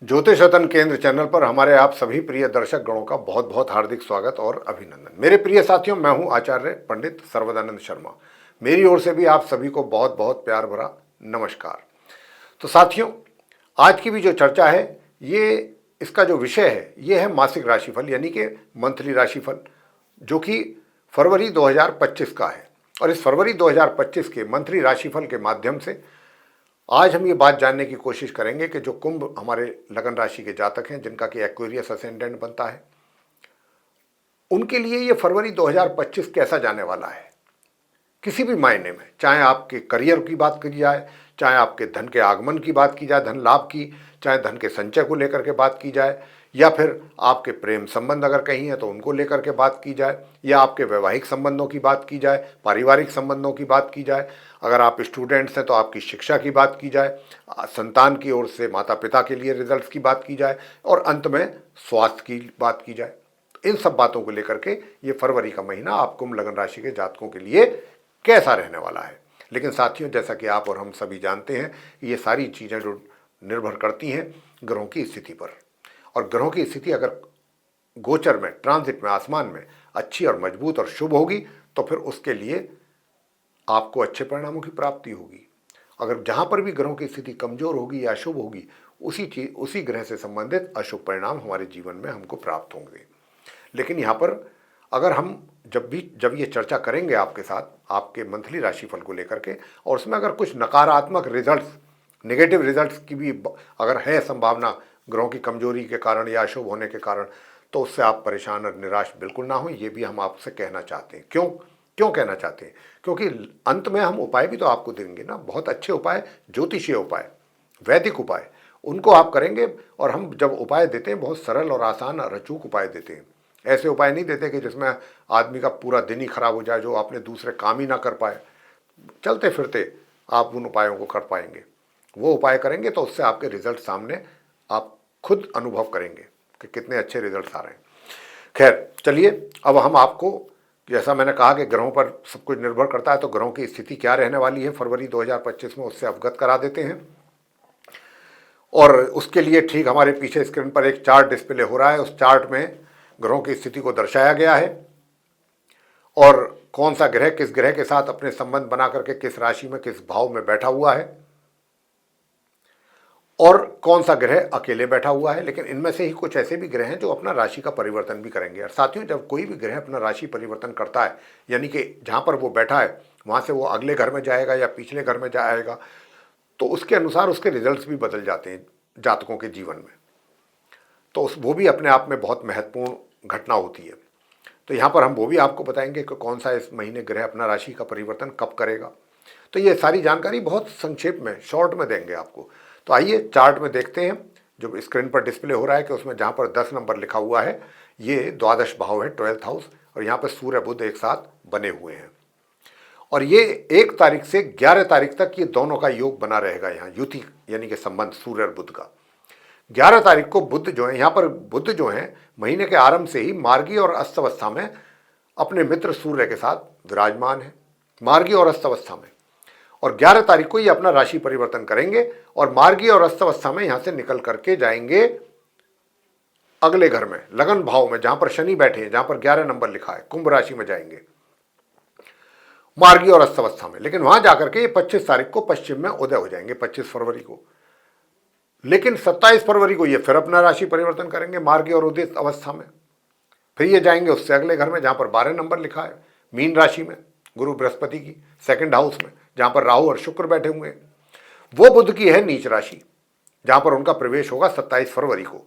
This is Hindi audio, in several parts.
ज्योतिष रतन केंद्र चैनल पर हमारे आप सभी प्रिय दर्शक गणों का बहुत बहुत हार्दिक स्वागत और अभिनंदन। मेरे प्रिय साथियों, मैं हूं आचार्य पंडित सर्वदानंद शर्मा। मेरी ओर से भी आप सभी को बहुत बहुत प्यार भरा नमस्कार। तो साथियों, आज की भी जो चर्चा है, इसका जो विषय है ये है मासिक राशिफल यानी कि मंथली राशिफल, जो कि फरवरी 2025 का है। और इस फरवरी 2025 के मंथली राशिफल के माध्यम से आज हम ये बात जानने की कोशिश करेंगे कि जो कुंभ हमारे लगन राशि के जातक हैं, जिनका कि एक्वेरियस असेंडेंट बनता है, उनके लिए ये फरवरी 2025 कैसा जाने वाला है किसी भी मायने में। चाहे आपके करियर की बात की जाए, चाहे आपके धन के आगमन की बात की जाए, धन लाभ की, चाहे धन के संचय को लेकर के बात की जाए, या फिर आपके प्रेम संबंध अगर कहीं है तो उनको लेकर के बात की जाए, या आपके वैवाहिक संबंधों की बात की जाए, पारिवारिक संबंधों की बात की जाए, अगर आप स्टूडेंट्स हैं तो आपकी शिक्षा की बात की जाए, संतान की ओर से माता पिता के लिए रिजल्ट्स की बात की जाए, और अंत में स्वास्थ्य की बात की जाए। इन सब बातों को लेकर के ये फरवरी का महीना आप कुंभ लगन राशि के जातकों के लिए कैसा रहने वाला है। लेकिन साथियों, जैसा कि आप और हम सभी जानते हैं, ये सारी चीज़ें जो निर्भर करती हैं ग्रहों की स्थिति पर, और ग्रहों की स्थिति अगर गोचर में, ट्रांजिट में, आसमान में अच्छी और मजबूत और शुभ होगी तो फिर उसके लिए आपको अच्छे परिणामों की प्राप्ति होगी। अगर जहाँ पर भी ग्रहों की स्थिति कमजोर होगी या अशुभ होगी, उसी ग्रह से संबंधित अशुभ परिणाम हमारे जीवन में हमको प्राप्त होंगे। लेकिन यहाँ पर अगर हम जब ये चर्चा करेंगे आपके साथ आपके मंथली राशिफल को लेकर के, और उसमें अगर कुछ नकारात्मक रिजल्ट्स, नेगेटिव रिजल्ट्स की भी अगर है संभावना ग्रहों की कमजोरी के कारण या अशुभ होने के कारण, तो उससे आप परेशान और निराश बिल्कुल ना हो, ये भी हम आपसे कहना चाहते हैं। क्यों कहना चाहते हैं? क्योंकि अंत में हम उपाय भी तो आपको देंगे ना, बहुत अच्छे उपाय, ज्योतिषीय उपाय, वैदिक उपाय, उनको आप करेंगे। और हम जब उपाय देते हैं बहुत सरल और आसान और अचूक उपाय देते हैं। ऐसे उपाय नहीं देते कि जिसमें आदमी का पूरा दिन ही खराब हो जाए, जो आपने दूसरे काम ही ना कर पाए, चलते फिरते आप उन उपायों को कर पाएंगे। वो उपाय करेंगे तो उससे आपके रिजल्ट सामने आप खुद अनुभव करेंगे कि कितने अच्छे रिजल्ट आ रहे हैं। खैर चलिए, अब हम आपको, जैसा मैंने कहा कि ग्रहों पर सब कुछ निर्भर करता है, तो ग्रहों की स्थिति क्या रहने वाली है फरवरी 2025 में, उससे अवगत करा देते हैं। और उसके लिए ठीक हमारे पीछे स्क्रीन पर एक चार्ट डिस्प्ले हो रहा है। उस चार्ट में ग्रहों की स्थिति को दर्शाया गया है, और कौन सा ग्रह किस ग्रह के साथ अपने संबंध बना करके किस राशि में, किस भाव में बैठा हुआ है, और कौन सा ग्रह अकेले बैठा हुआ है। लेकिन इनमें से ही कुछ ऐसे भी ग्रह हैं जो अपना राशि का परिवर्तन भी करेंगे। और साथियों, जब कोई भी ग्रह अपना राशि परिवर्तन करता है, यानी कि जहां पर वो बैठा है वहां से वो अगले घर में जाएगा या पिछले घर में जाएगा, तो उसके अनुसार उसके रिजल्ट्स भी बदल जाते हैं जातकों के जीवन में। तो वो भी अपने आप में बहुत महत्वपूर्ण घटना होती है। तो यहाँ पर हम वो भी आपको बताएंगे कि कौन सा इस महीने ग्रह अपना राशि का परिवर्तन कब करेगा। तो ये सारी जानकारी बहुत संक्षेप में, शॉर्ट में देंगे आपको। तो आइए चार्ट में देखते हैं जो स्क्रीन पर डिस्प्ले हो रहा है, कि उसमें जहाँ पर 10 नंबर लिखा हुआ है ये द्वादश भाव है, 12th हाउस, और यहाँ पर सूर्य बुध एक साथ बने हुए हैं। और ये 1 तारीख से 11 तारीख तक ये दोनों का योग बना रहेगा। यहाँ युति यानी कि संबंध सूर्य और बुध का। 11 तारीख को बुध जो है, यहाँ पर बुध जो है महीने के आरंभ से ही मार्गी और अस्त अवस्था में अपने मित्र सूर्य के साथ विराजमान है, मार्गी और अस्त अवस्था में। और 11 तारीख को ये अपना राशि परिवर्तन करेंगे और मार्गी और अस्त अवस्था में यहां से निकल करके जाएंगे अगले घर में, लगन भाव में, जहां पर शनि बैठे हैं, जहां पर 11 नंबर लिखा है, कुंभ राशि में जाएंगे मार्गी और अस्त अवस्था में। लेकिन वहां जाकर के ये 25 तारीख को पश्चिम में उदय हो जाएंगे, 25 फरवरी को। लेकिन 27 फरवरी को ये फिर अपना राशि परिवर्तन करेंगे मार्गी और उदित अवस्था में। फिर ये जाएंगे उससे अगले घर में, जहां पर 12 नंबर लिखा है, मीन राशि में, गुरु बृहस्पति की सेकंड हाउस में, जहां पर राहु और शुक्र बैठे हुए हैं। वो बुध की है नीच राशि, जहां पर उनका प्रवेश होगा 27 फरवरी को।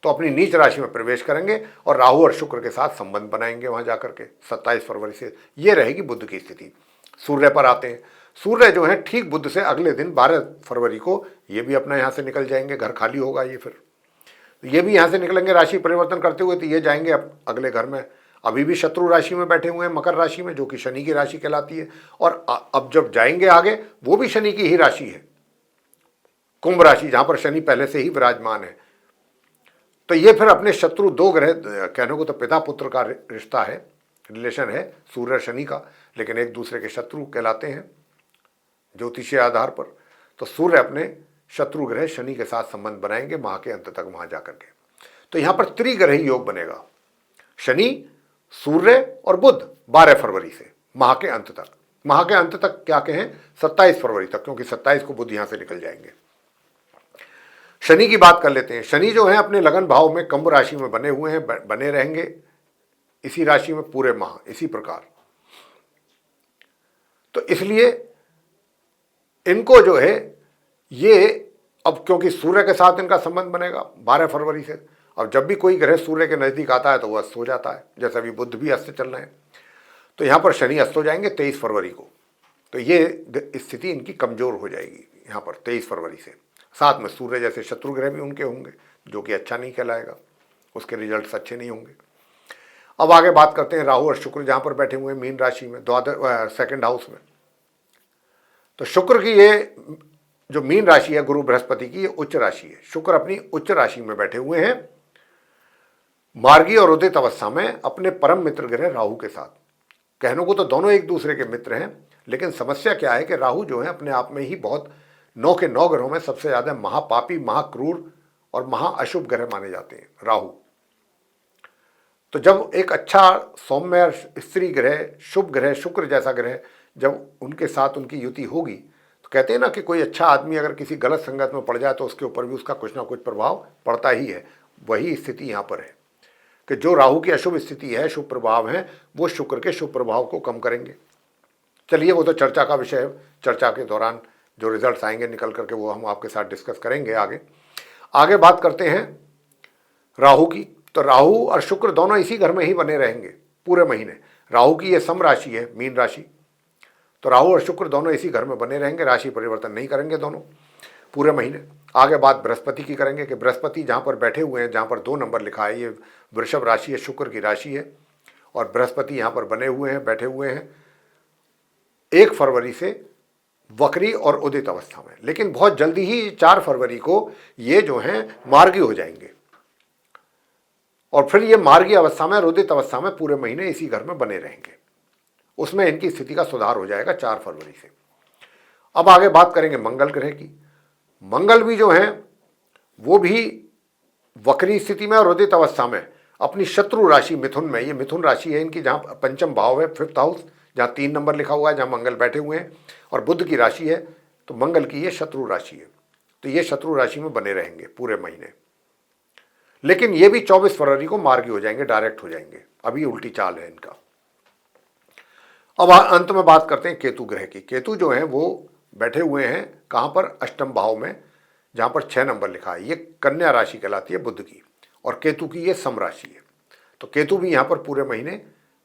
तो अपनी नीच राशि में प्रवेश करेंगे और राहु और शुक्र के साथ संबंध बनाएंगे वहां जाकर के 27 फरवरी से। ये रहेगी बुध की स्थिति। सूर्य पर आते हैं। सूर्य जो है ठीक बुध से अगले दिन 12 फरवरी को ये भी अपना यहाँ से निकल जाएंगे, घर खाली होगा ये, फिर ये भी यहाँ से निकलेंगे राशि परिवर्तन करते हुए। तो ये जाएंगे अगले घर में। अभी भी शत्रु राशि में बैठे हुए हैं, मकर राशि में, जो कि शनि की राशि कहलाती है। और अब जब जाएंगे आगे, वो भी शनि की ही राशि है, कुंभ राशि, जहां पर शनि पहले से ही विराजमान है। तो ये फिर अपने शत्रु 2 ग्रह, कहने को तो पिता पुत्र का रिश्ता है, रिलेशन है सूर्य शनि का, लेकिन एक दूसरे के शत्रु कहलाते हैं ज्योतिषीय आधार पर। तो सूर्य अपने शत्रु ग्रह शनि के साथ संबंध बनाएंगे माह के अंत तक वहां जाकर के। तो यहां पर त्रिग्रही योग बनेगा, शनि, सूर्य और बुध 12 फरवरी से माह के अंत तक। माह के अंत तक क्या कहें, 27 फरवरी तक, क्योंकि 27 को बुध यहां से निकल जाएंगे। शनि की बात कर लेते हैं। शनि जो है अपने लगन भाव में कुंभ राशि में बने हुए हैं, बने रहेंगे इसी राशि में पूरे माह इसी प्रकार। तो इसलिए इनको जो है ये, अब क्योंकि सूर्य के साथ इनका संबंध बनेगा 12 फरवरी से, अब जब भी कोई ग्रह सूर्य के नजदीक आता है तो वह अस्त हो जाता है, जैसे अभी बुध भी अस्त चल रहे हैं। तो यहां पर शनि अस्त हो जाएंगे 23 फरवरी को। तो ये स्थिति इनकी कमजोर हो जाएगी यहां पर 23 फरवरी से। साथ में सूर्य जैसे शत्रु ग्रह भी उनके होंगे, जो कि अच्छा नहीं कहलाएगा, उसके रिजल्ट्स अच्छे नहीं होंगे। अब आगे बात करते हैं राहु और शुक्र जहां पर बैठे हुए हैं मीन राशि में, सेकंड हाउस में। तो शुक्र की ये जो मीन राशि है गुरु बृहस्पति की, ये उच्च राशि है। शुक्र अपनी उच्च राशि में बैठे हुए हैं मार्गी और उदित अवस्था में अपने परम मित्र ग्रह राहु के साथ। कहने को तो दोनों एक दूसरे के मित्र हैं, लेकिन समस्या क्या है कि राहु जो है अपने आप में ही बहुत 9 के 9 ग्रहों में सबसे ज्यादा महापापी, महाक्रूर और महाअशुभ ग्रह माने जाते हैं राहु। तो जब एक अच्छा सौम्य स्त्री ग्रह, शुभ ग्रह, शुक्र जैसा ग्रह जब उनके साथ उनकी युति होगी, तो कहते हैं ना कि कोई अच्छा आदमी अगर किसी गलत संगत में पड़ जाए तो उसके ऊपर भी उसका कुछ ना कुछ प्रभाव पड़ता ही है। वही स्थिति यहाँ पर है कि जो राहु की अशुभ स्थिति है, शुभ प्रभाव है, वो शुक्र के शुभ प्रभाव को कम करेंगे। चलिए वो तो चर्चा का विषय है, चर्चा के दौरान जो रिजल्ट्स आएंगे निकल करके वो हम आपके साथ डिस्कस करेंगे। आगे बात करते हैं राहु की। तो राहु और शुक्र दोनों इसी घर में ही बने रहेंगे पूरे महीने। राहु की ये सम राशि है, मीन राशि, तो राहु और शुक्र दोनों इसी घर में बने रहेंगे, राशि परिवर्तन नहीं करेंगे दोनों पूरे महीने। आगे बात बृहस्पति की करेंगे कि बृहस्पति जहाँ पर बैठे हुए हैं, जहाँ पर 2 नंबर लिखा है, ये वृषभ राशि है, शुक्र की राशि है, और बृहस्पति यहाँ पर बने हुए हैं, बैठे हुए हैं 1 फरवरी से वक्री और उदित अवस्था में। लेकिन बहुत जल्दी ही 4 फरवरी को ये जो हैं मार्गी हो जाएंगे, और फिर ये मार्गी अवस्था में, उदित अवस्था में पूरे महीने इसी घर में बने रहेंगे। उसमें इनकी स्थिति का सुधार हो जाएगा 4 फरवरी से। अब आगे बात करेंगे मंगल ग्रह की। मंगल भी जो है वो भी वक्री स्थिति में और उदित अवस्था में अपनी शत्रु राशि मिथुन में, ये मिथुन राशि है इनकी, जहाँ पंचम भाव है, 5th हाउस, जहाँ 3 नंबर लिखा हुआ है, जहाँ मंगल बैठे हुए हैं, और बुध की राशि है, तो मंगल की ये शत्रु राशि है। तो ये शत्रु राशि में बने रहेंगे पूरे महीने। लेकिन ये भी 24 फरवरी को मार्गी हो जाएंगे, डायरेक्ट हो जाएंगे। अभी उल्टी चाल है इनका। अब अंत में बात करते हैं केतु ग्रह की। केतु जो है वो बैठे हुए हैं कहाँ पर, अष्टम भाव में, जहाँ पर 6 नंबर लिखा है। ये कन्या राशि कहलाती है बुध की, और केतु की ये सम राशि है। तो केतु भी यहाँ पर पूरे महीने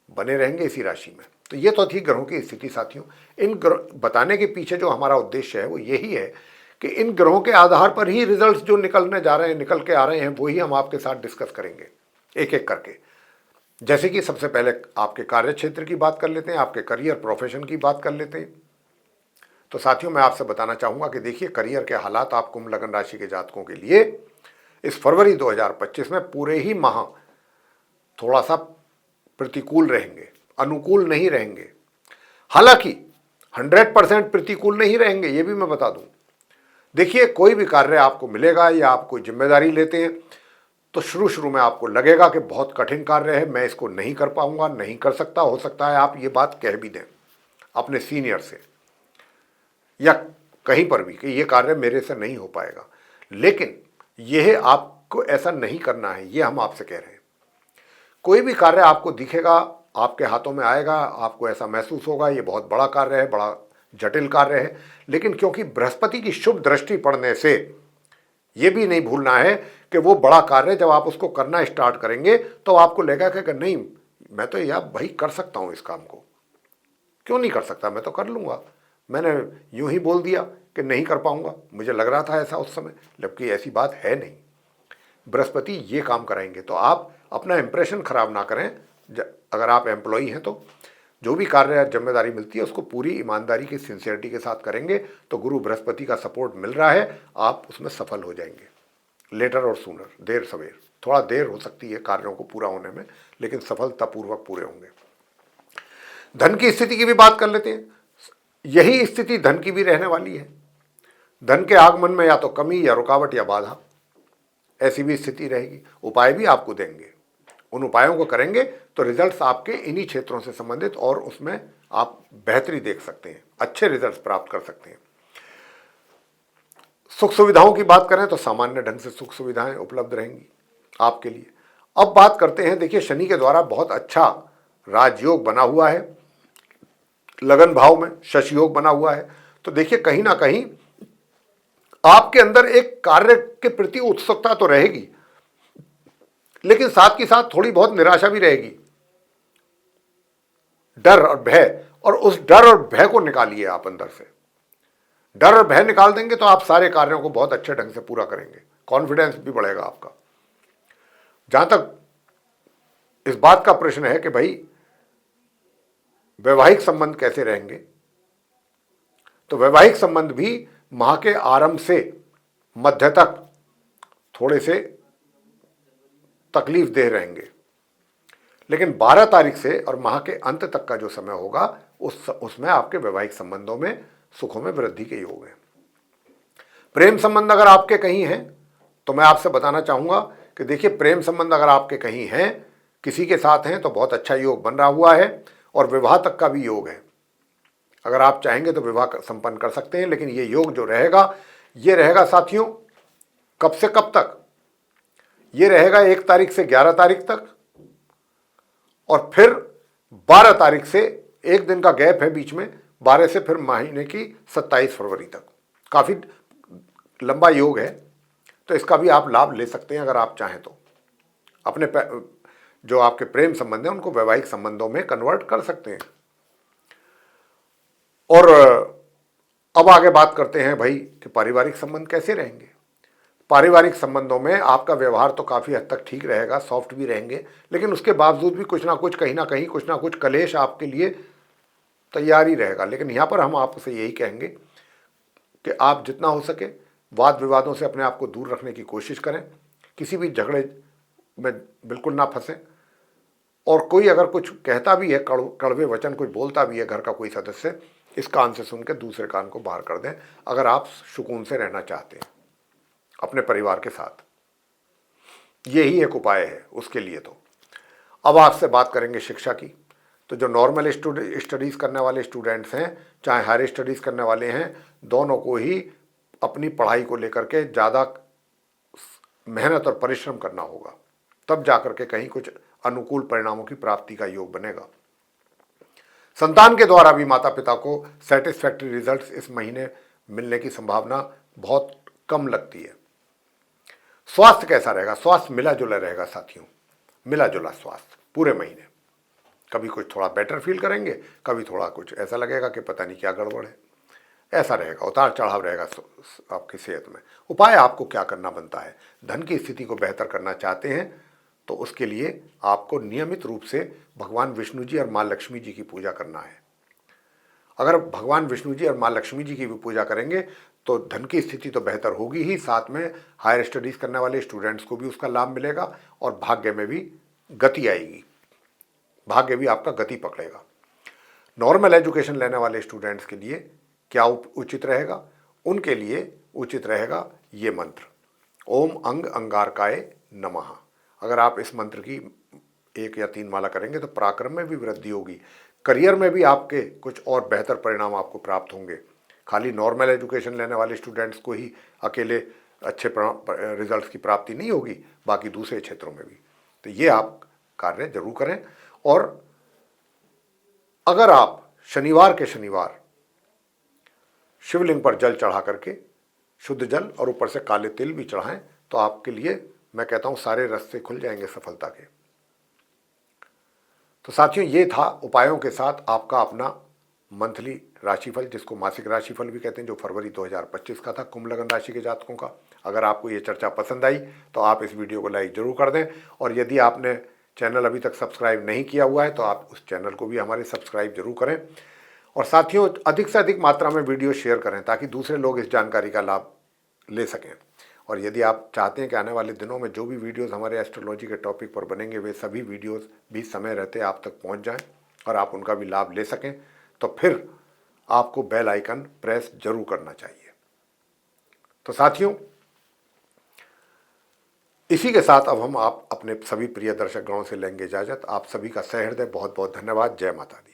बने रहेंगे इसी राशि में। तो ये तो थी ग्रहों की स्थिति साथियों। इन ग्रह बताने के पीछे जो हमारा उद्देश्य है वो यही है कि इन ग्रहों के आधार पर ही रिजल्ट्स जो निकलने जा रहे हैं, निकल के आ रहे हैं, वही हम आपके साथ डिस्कस करेंगे एक एक करके। जैसे कि सबसे पहले आपके कार्य क्षेत्र की बात कर लेते हैं, आपके करियर प्रोफेशन की बात कर लेते हैं। तो साथियों मैं आपसे बताना चाहूँगा कि देखिए करियर के हालात आप कुंभ लग्न राशि के जातकों के लिए इस फरवरी 2025 में पूरे ही माह थोड़ा सा प्रतिकूल रहेंगे, अनुकूल नहीं रहेंगे। हालांकि 100% प्रतिकूल नहीं रहेंगे, ये भी मैं बता दूं। देखिए कोई भी कार्य आपको मिलेगा या आप कोई जिम्मेदारी लेते हैं तो शुरू में आपको लगेगा कि बहुत कठिन कार्य है, मैं इसको नहीं कर पाऊंगा, नहीं कर सकता। हो सकता है आप ये बात कह भी दें अपने सीनियर से या कहीं पर भी कि ये कार्य मेरे से नहीं हो पाएगा। लेकिन यह आपको ऐसा नहीं करना है, ये हम आपसे कह रहे हैं। कोई भी कार्य आपको दिखेगा, आपके हाथों में आएगा, आपको ऐसा महसूस होगा ये बहुत बड़ा कार्य है, बड़ा जटिल कार्य है, लेकिन क्योंकि बृहस्पति की शुभ दृष्टि पड़ने से ये भी नहीं भूलना है कि वो बड़ा कार्य जब आप उसको करना स्टार्ट करेंगे तो आपको लगेगा कि नहीं मैं तो यार भाई कर सकता हूँ इस काम को, क्यों नहीं कर सकता, मैं तो कर लूँगा। मैंने यूं ही बोल दिया कि नहीं कर पाऊंगा, मुझे लग रहा था ऐसा उस समय, जबकि ऐसी बात है नहीं। बृहस्पति ये काम कराएंगे। तो आप अपना इंप्रेशन खराब ना करें। अगर आप एम्प्लॉई हैं तो जो भी कार्य जिम्मेदारी मिलती है उसको पूरी ईमानदारी की, सिंसियरिटी के साथ करेंगे तो गुरु बृहस्पति का सपोर्ट मिल रहा है, आप उसमें सफल हो जाएंगे। लेटर और सूनर, देर सवेर, थोड़ा देर हो सकती है कार्यों को पूरा होने में, लेकिन सफलतापूर्वक पूरे होंगे। धन की स्थिति की भी बात कर लेते हैं। यही स्थिति धन की भी रहने वाली है। धन के आगमन में या तो कमी या रुकावट या बाधा, ऐसी भी स्थिति रहेगी। उपाय भी आपको देंगे, उन उपायों को करेंगे तो रिजल्ट्स आपके इन्हीं क्षेत्रों से संबंधित और उसमें आप बेहतरी देख सकते हैं, अच्छे रिजल्ट्स प्राप्त कर सकते हैं। सुख सुविधाओं की बात करें तो सामान्य ढंग से सुख सुविधाएं उपलब्ध रहेंगी आपके लिए। अब बात करते हैं, देखिए शनि के द्वारा बहुत अच्छा राजयोग बना हुआ है, लगन भाव में शश योग बना हुआ है, तो देखिए कहीं ना कहीं आपके अंदर एक कार्य के प्रति उत्सुकता तो रहेगी, लेकिन साथ के साथ थोड़ी बहुत निराशा भी रहेगी, डर और भय, और उस डर और भय को निकालिए आप अंदर से। डर और भय निकाल देंगे तो आप सारे कार्यों को बहुत अच्छे ढंग से पूरा करेंगे, कॉन्फिडेंस भी बढ़ेगा आपका। जहां तक इस बात का प्रश्न है कि भाई वैवाहिक संबंध कैसे रहेंगे, तो वैवाहिक संबंध भी माह के आरंभ से मध्य तक थोड़े से तकलीफ दे रहेंगे, लेकिन 12 तारीख से और माह के अंत तक का जो समय होगा उसमें आपके वैवाहिक संबंधों में सुखों में वृद्धि के योग है। प्रेम संबंध अगर आपके कहीं हैं तो मैं आपसे बताना चाहूंगा कि देखिए प्रेम संबंध अगर आपके कहीं हैं, किसी के साथ हैं, तो बहुत अच्छा योग बन रहा हुआ है और विवाह तक का भी योग है। अगर आप चाहेंगे तो विवाह संपन्न कर सकते हैं, लेकिन ये योग जो रहेगा ये रहेगा साथियों कब से कब तक, ये रहेगा 1 तारीख से 11 तारीख तक, और फिर 12 तारीख से एक दिन का गैप है बीच में, 12 से फिर महीने की 27 फरवरी तक। काफी लंबा योग है, तो इसका भी आप लाभ ले सकते हैं अगर आप चाहें तो। अपने जो आपके प्रेम संबंध है उनको वैवाहिक संबंधों में कन्वर्ट कर सकते हैं। और अब आगे बात करते हैं भाई कि पारिवारिक संबंध कैसे रहेंगे। पारिवारिक संबंधों में आपका व्यवहार तो काफ़ी हद तक ठीक रहेगा, सॉफ्ट भी रहेंगे, लेकिन उसके बावजूद भी कुछ ना कुछ कहीं ना कहीं कुछ ना कुछ कलेश आपके लिए तैयार ही रहेगा। लेकिन यहाँ पर हम आपसे यही कहेंगे कि आप जितना हो सके वाद विवादों से अपने आप को दूर रखने की कोशिश करें, किसी भी झगड़े में बिल्कुल ना फंसें, और कोई अगर कुछ कहता भी है, कड़वे वचन कोई बोलता भी है घर का कोई सदस्य, इस कान से सुन के दूसरे कान को बाहर कर दें अगर आप सुकून से रहना चाहते हैं अपने परिवार के साथ। यही एक उपाय है उसके लिए। तो अब आपसे बात करेंगे शिक्षा की। तो जो नॉर्मल स्टडीज़ करने वाले स्टूडेंट्स हैं, चाहे हायर स्टडीज़ करने वाले हैं, दोनों को ही अपनी पढ़ाई को लेकर के ज़्यादा मेहनत और परिश्रम करना होगा, तब जाकर के कहीं कुछ अनुकूल परिणामों की प्राप्ति का योग बनेगा। संतान के द्वारा भी माता पिता को सेटिस्फैक्टरी रिजल्ट्स इस महीने मिलने की संभावना बहुत कम लगती है। स्वास्थ्य कैसा रहेगा? स्वास्थ्य मिला जुला रहेगा साथियों, मिला जुला स्वास्थ्य पूरे महीने। कभी कुछ थोड़ा बेटर फील करेंगे, कभी थोड़ा कुछ ऐसा लगेगा कि पता नहीं क्या गड़बड़ है, ऐसा रहेगा, उतार चढ़ाव रहेगा आपकी सेहत में। उपाय आपको क्या करना बनता है? धन की स्थिति को बेहतर करना चाहते हैं तो उसके लिए आपको नियमित रूप से भगवान विष्णु जी और माँ लक्ष्मी जी की पूजा करना है। अगर भगवान विष्णु जी और माँ लक्ष्मी जी की भी पूजा करेंगे तो धन की स्थिति तो बेहतर होगी ही, साथ में हायर स्टडीज़ करने वाले स्टूडेंट्स को भी उसका लाभ मिलेगा और भाग्य में भी गति आएगी, भाग्य भी आपका गति पकड़ेगा। नॉर्मल एजुकेशन लेने वाले स्टूडेंट्स के लिए क्या उचित रहेगा? उनके लिए उचित रहेगा ये मंत्र, ओम अंग अंगारकाय नमः। अगर आप इस मंत्र की 1 या 3 माला करेंगे तो पराक्रम में भी वृद्धि होगी, करियर में भी आपके कुछ और बेहतर परिणाम आपको प्राप्त होंगे। खाली नॉर्मल एजुकेशन लेने वाले स्टूडेंट्स को ही अकेले अच्छे रिजल्ट्स की प्राप्ति नहीं होगी, बाकी दूसरे क्षेत्रों में भी। तो ये आप कार्य जरूर करें। और अगर आप शनिवार के शनिवार शिवलिंग पर जल चढ़ा करके, शुद्ध जल और ऊपर से काले तिल भी चढ़ाएं, तो आपके लिए मैं कहता हूं सारे रास्ते खुल जाएंगे सफलता के। तो साथियों ये था उपायों के साथ आपका अपना मंथली राशिफल, जिसको मासिक राशिफल भी कहते हैं, जो फरवरी 2025 का था कुंभ लग्न राशि के जातकों का। अगर आपको ये चर्चा पसंद आई तो आप इस वीडियो को लाइक जरूर कर दें, और यदि आपने चैनल अभी तक सब्सक्राइब नहीं किया हुआ है तो आप उस चैनल को भी हमारे सब्सक्राइब जरूर करें। और साथियों अधिक से अधिक मात्रा में वीडियो शेयर करें ताकि दूसरे लोग इस जानकारी का लाभ ले सकें। और यदि आप चाहते हैं कि आने वाले दिनों में जो भी वीडियोस हमारे एस्ट्रोलॉजी के टॉपिक पर बनेंगे वे सभी वीडियोस भी समय रहते आप तक पहुंच जाएं और आप उनका भी लाभ ले सकें, तो फिर आपको बेल आइकन प्रेस जरूर करना चाहिए। तो साथियों, इसी के साथ अब हम आप अपने सभी प्रिय दर्शक गणों से लेंगे इजाजत। आप सभी का सहृदय बहुत बहुत धन्यवाद। जय माता दी।